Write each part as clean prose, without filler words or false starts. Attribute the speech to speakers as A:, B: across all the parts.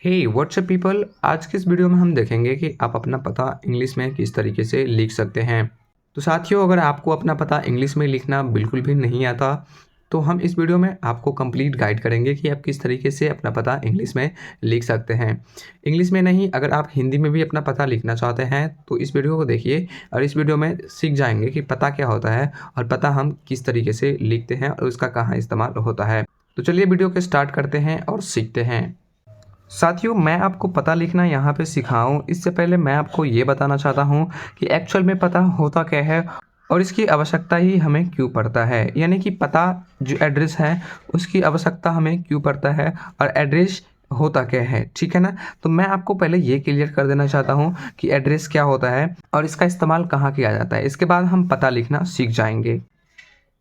A: हे WhatsApp people, आज के इस वीडियो में हम देखेंगे कि आप अपना पता इंग्लिश में किस तरीके से लिख सकते हैं। तो साथियों, अगर आपको अपना पता इंग्लिश में लिखना बिल्कुल भी नहीं आता तो हम इस वीडियो में आपको कंप्लीट गाइड करेंगे कि आप किस तरीके से अपना पता इंग्लिश में लिख सकते हैं। इंग्लिश में नहीं, अगर आप हिंदी में भी अपना पता लिखना चाहते हैं तो इस वीडियो को देखिए और इस वीडियो में सीख जाएंगे कि पता क्या होता है और पता हम किस तरीके से लिखते हैं और उसका कहाँ इस्तेमाल होता है। तो चलिए वीडियो के स्टार्ट करते हैं और सीखते हैं। साथियों, मैं आपको पता लिखना यहाँ पे सिखाऊं इससे पहले मैं आपको ये बताना चाहता हूँ कि एक्चुअल में पता होता क्या है और इसकी आवश्यकता ही हमें क्यों पड़ता है। यानी कि पता जो एड्रेस है उसकी आवश्यकता हमें क्यों पड़ता है और एड्रेस होता क्या है, ठीक है ना। तो मैं आपको पहले ये क्लियर कर देना चाहता हूँ कि एड्रेस क्या होता है और इसका इस्तेमाल कहाँ किया जाता है। इसके बाद हम पता लिखना सीख जाएंगे।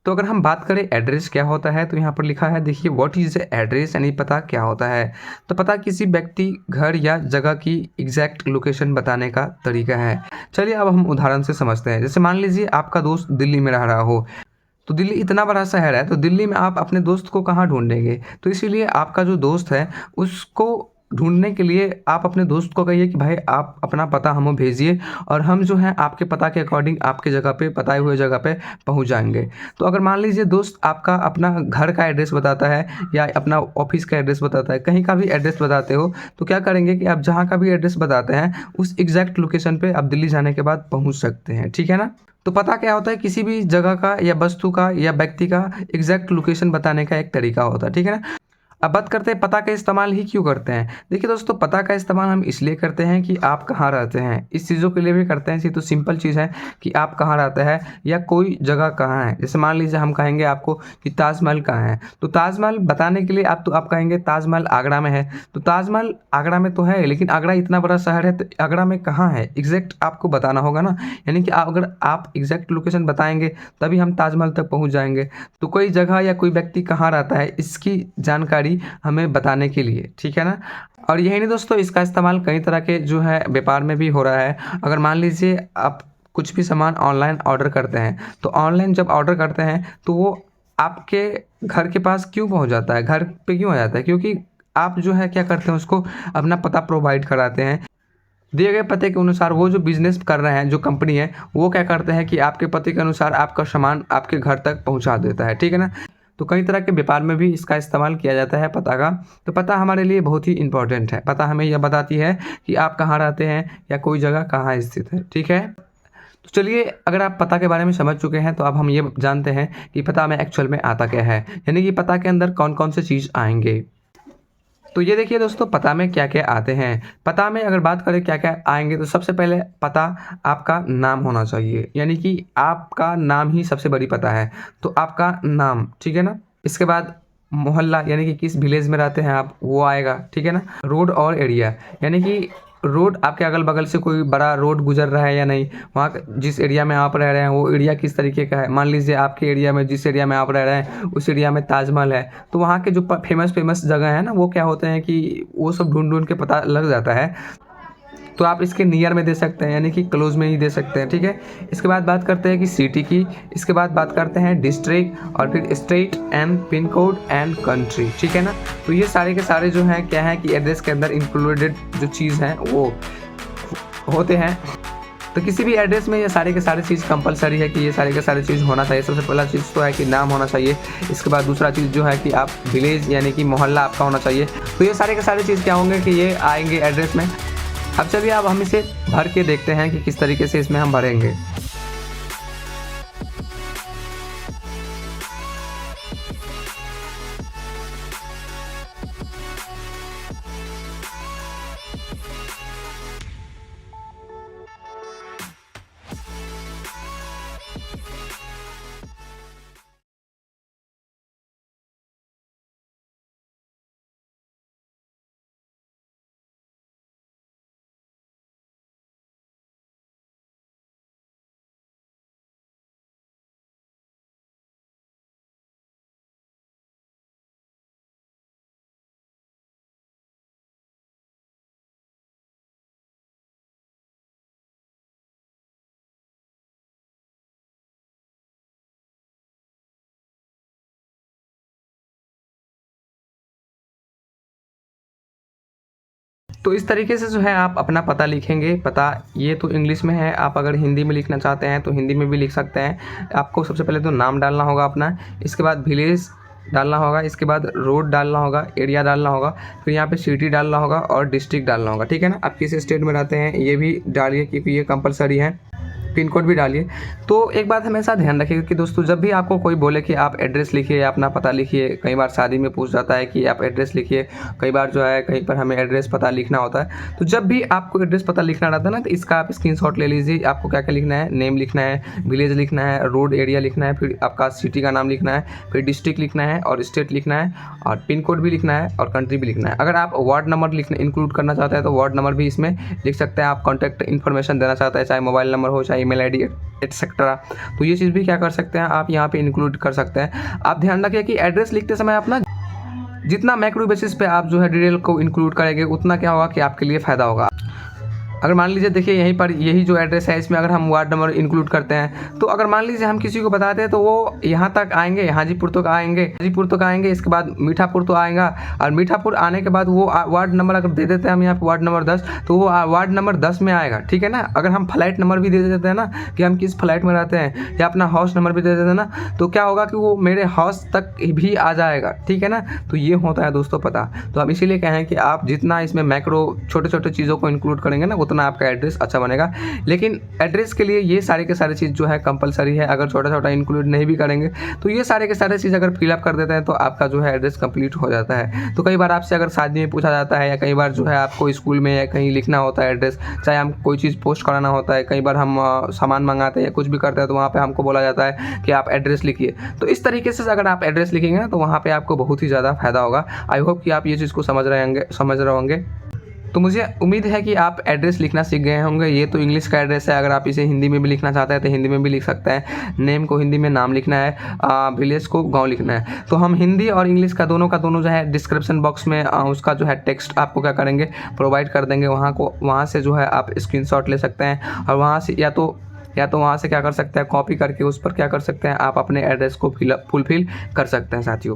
A: तो अगर हम बात करें एड्रेस क्या होता है तो यहाँ पर लिखा है, देखिए व्हाट इज़ एड्रेस, यानी पता क्या होता है। तो पता किसी व्यक्ति, घर या जगह की एग्जैक्ट लोकेशन बताने का तरीका है। चलिए अब हम उदाहरण से समझते हैं। जैसे मान लीजिए आपका दोस्त दिल्ली में रह रहा हो, तो दिल्ली इतना बड़ा शहर है तो दिल्ली में आप अपने दोस्त को कहाँ ढूंढेंगे। तो इसीलिए आपका जो दोस्त है उसको ढूंढने के लिए आप अपने दोस्त को कहिए कि भाई आप अपना पता हमें भेजिए और हम जो है आपके पता के अकॉर्डिंग आपके जगह पे, बताए हुए जगह पे पहुंच जाएंगे। तो अगर मान लीजिए दोस्त आपका अपना घर का एड्रेस बताता है या अपना ऑफिस का एड्रेस बताता है, कहीं का भी एड्रेस बताते हो, तो क्या करेंगे कि आप जहाँ का भी एड्रेस बताते हैं उस एग्जैक्ट लोकेशन पे आप दिल्ली जाने के बाद पहुँच सकते हैं, ठीक है ना। तो पता क्या होता है, किसी भी जगह का या वस्तु का या व्यक्ति का एग्जैक्ट लोकेशन बताने का एक तरीका होता है, ठीक है ना। अब बात करते हैं पता का इस्तेमाल ही क्यों करते हैं। देखिए दोस्तों, पता का इस्तेमाल हम इसलिए करते हैं कि आप कहाँ रहते हैं, इस चीज़ों के लिए भी करते हैं। ये तो सिंपल चीज़ है कि आप कहाँ रहते हैं या कोई जगह कहाँ है। जैसे मान लीजिए हम कहेंगे आपको कि ताजमहल कहाँ है, तो ताजमहल बताने के लिए आप कहेंगे ताजमहल आगरा में है। तो ताजमहल आगरा में तो है, लेकिन आगरा इतना बड़ा शहर है तो आगरा में कहाँ है एग्जैक्ट आपको बताना होगा ना। यानी कि अगर आप एग्जैक्ट लोकेशन बताएंगे तभी हम ताजमहल तक पहुँच जाएंगे। तो कोई जगह या कोई व्यक्ति कहाँ रहता है इसकी जानकारी हमें बताने के लिए, ठीक है ना। और यही नहीं दोस्तों, इसका इस्तेमाल कई तरह के जो है व्यापार में भी हो रहा है। अगर मान लीजिए आप कुछ भी सामान ऑनलाइन ऑर्डर करते हैं, तो ऑनलाइन जब ऑर्डर करते हैं तो वो आपके घर के पास क्यों पहुंच जाता है, घर पे क्यों आ जाता है, क्योंकि आप जो है क्या करते हैं उसको अपना पता प्रोवाइड कराते हैं। दिए गए पते के अनुसार वो जो बिजनेस कर रहे हैं, जो कंपनी है, वो क्या करते हैं कि आपके पते के अनुसार आपका सामान आपके घर तक पहुंचा देता है, ठीक है ना। तो कई तरह के व्यापार में भी इसका इस्तेमाल किया जाता है पता का। तो पता हमारे लिए बहुत ही इंपॉर्टेंट है। पता हमें यह बताती है कि आप कहाँ रहते हैं या कोई जगह कहाँ स्थित है, ठीक है। तो चलिए, अगर आप पता के बारे में समझ चुके हैं तो अब हम ये जानते हैं कि पता में एक्चुअल में आता क्या है, यानी कि पता के अंदर कौन कौन से चीज़ आएंगे। तो ये देखिए दोस्तों, पता में क्या क्या आते हैं। पता में अगर बात करें क्या क्या आएंगे तो सबसे पहले पता आपका नाम होना चाहिए, यानी कि आपका नाम ही सबसे बड़ी पता है। तो आपका नाम, ठीक है ना। इसके बाद मोहल्ला, यानी कि किस विलेज में रहते हैं आप, वो आएगा, ठीक है ना। रोड और एरिया, यानी कि रोड आपके अगल बगल से कोई बड़ा रोड गुजर रहा है या नहीं, वहाँ जिस एरिया में आप रह रहे हैं वो एरिया किस तरीके का है। मान लीजिए आपके एरिया में, जिस एरिया में आप रह रहे हैं उस एरिया में ताजमहल है, तो वहाँ के जो फेमस फेमस जगह है ना, वो क्या होते हैं कि वो सब ढूंढ ढूंढ के पता लग जाता है। तो आप इसके नियर में दे सकते हैं, यानी कि क्लोज में ही दे सकते हैं, ठीक है। इसके बाद बात करते हैं कि सिटी की, इसके बाद बात करते हैं डिस्ट्रिक्ट और फिर state and pin code and country, ठीक है ना। तो ये सारे के सारे जो हैं क्या है कि एड्रेस के अंदर इंक्लूडेड जो चीज़ हैं वो होते हैं। तो किसी भी एड्रेस में ये सारे के सारे चीज़ कंपलसरी है कि ये सारे के सारे चीज़ होना चाहिए। सबसे पहला चीज़ तो है कि नाम होना चाहिए। इसके बाद दूसरा चीज़ जो है कि आप विलेज यानी कि मोहल्ला आपका होना चाहिए। तो ये सारे के सारे चीज़ क्या होंगे कि ये आएंगे एड्रेस में। अब चलिए अब हम इसे भर के देखते हैं कि किस तरीके से इसमें हम भरेंगे। तो इस तरीके से जो है आप अपना पता लिखेंगे। पता ये तो इंग्लिश में है, आप अगर हिंदी में लिखना चाहते हैं तो हिंदी में भी लिख सकते हैं। आपको सबसे पहले तो नाम डालना होगा अपना, इसके बाद विलेज डालना होगा, इसके बाद रोड डालना होगा, एरिया डालना होगा, फिर यहाँ पे सिटी डालना होगा और डिस्ट्रिक्ट डालना होगा, ठीक है ना। आप किस स्टेट में रहते हैं ये भी डालिए क्योंकि ये कंपलसरी है। पिन कोड भी डालिए। तो एक बात हमेशा ध्यान रखिएगा कि दोस्तों जब भी आपको कोई बोले कि आप एड्रेस लिखिए या अपना पता लिखिए, कई बार शादी में पूछ जाता है कि आप एड्रेस लिखिए, कई बार जो है कहीं पर हमें एड्रेस पता लिखना होता है। तो जब भी आपको एड्रेस पता लिखना रहता है ना, तो इसका आप स्क्रीनशॉट ले लीजिए। आपको क्या क्या लिखना है, नेम लिखना है, विलेज लिखना है, रोड एरिया लिखना है, फिर आपका सिटी का नाम लिखना है, फिर डिस्ट्रिक्ट लिखना है और स्टेट लिखना है और पिन कोड भी लिखना है और कंट्री भी लिखना है। अगर आप वार्ड नंबर लिखना इंक्लूड करना चाहते हैं तो वार्ड नंबर भी इसमें लिख सकते हैं। आप कॉन्टैक्ट इन्फॉर्मेशन देना चाहते हैं, चाहे मोबाइल नंबर हो, चाहे ईमेल आईडी एटसेट्रा, तो ये चीज़ भी क्या कर सकते हैं आप यहाँ पे इंक्लूड कर सकते हैं। आप ध्यान रखिए कि एड्रेस लिखते समय अपना जितना मैक्रो बेसिस पे आप जो है डिटेल को इंक्लूड करेंगे उतना क्या होगा कि आपके लिए फ़ायदा होगा। अगर मान लीजिए देखिए यहीं पर यही जो एड्रेस है इसमें अगर हम वार्ड नंबर इंक्लूड करते हैं तो अगर मान लीजिए हम किसी को बताते हैं तो वो यहाँ तक आएंगे, हाजीपुर तक आएंगे, इसके बाद मीठापुर तो आएगा और मीठापुर आने के बाद वो वार्ड नंबर अगर दे देते हैं हम यहाँ पर वार्ड नंबर 10 तो वो वार्ड नंबर 10 में आएगा, ठीक है ना। अगर हम फ्लैट नंबर भी दे देते हैं ना कि हम किस फ्लैट में रहते हैं या अपना हाउस नंबर भी दे देते हैं ना, तो क्या होगा कि वो मेरे हाउस तक भी आ जाएगा, ठीक है ना। तो ये होता है दोस्तों पता। तो हम इसीलिए कहें कि आप जितना इसमें मैक्रो छोटे छोटे चीज़ों को इंक्लूड करेंगे ना उतना आपका एड्रेस अच्छा बनेगा। लेकिन एड्रेस के लिए ये सारे के सारे चीज़ जो है कंपलसरी है। अगर छोटा छोटा इंक्लूड नहीं भी करेंगे तो ये सारे के सारे चीज़ अगर फिलअप कर देते हैं तो आपका जो है एड्रेस कंप्लीट हो जाता है। तो कई बार आपसे अगर शादी में पूछा जाता है या कई बार जो है आपको स्कूल में या कहीं लिखना होता है एड्रेस, चाहे हम कोई चीज़ पोस्ट कराना होता है, कई बार हम सामान मंगाते हैं या कुछ भी करते हैं तो वहाँ पर हमको बोला जाता है कि आप एड्रेस लिखिए। तो इस तरीके से अगर आप एड्रेस लिखेंगे ना तो वहाँ पर आपको बहुत ही ज़्यादा फायदा होगा। आई होप कि आप ये चीज़ को समझ रहे होंगे। तो मुझे उम्मीद है कि आप एड्रेस लिखना सीख गए होंगे। ये तो इंग्लिश का एड्रेस है, अगर आप इसे हिंदी में भी लिखना चाहते हैं तो हिंदी में भी लिख सकते हैं। नेम को हिंदी में नाम लिखना है, विलेज को गांव लिखना है। तो हम हिंदी और इंग्लिश का दोनों जो है डिस्क्रिप्शन बॉक्स में उसका जो है टेक्स्ट आपको क्या करेंगे प्रोवाइड कर देंगे। वहाँ से जो है आप स्क्रीनशॉट ले सकते हैं और वहाँ से या तो वहाँ से क्या कर सकते हैं कॉपी करके उस पर क्या कर सकते हैं आप अपने एड्रेस को फुलफिल कर सकते हैं साथियों।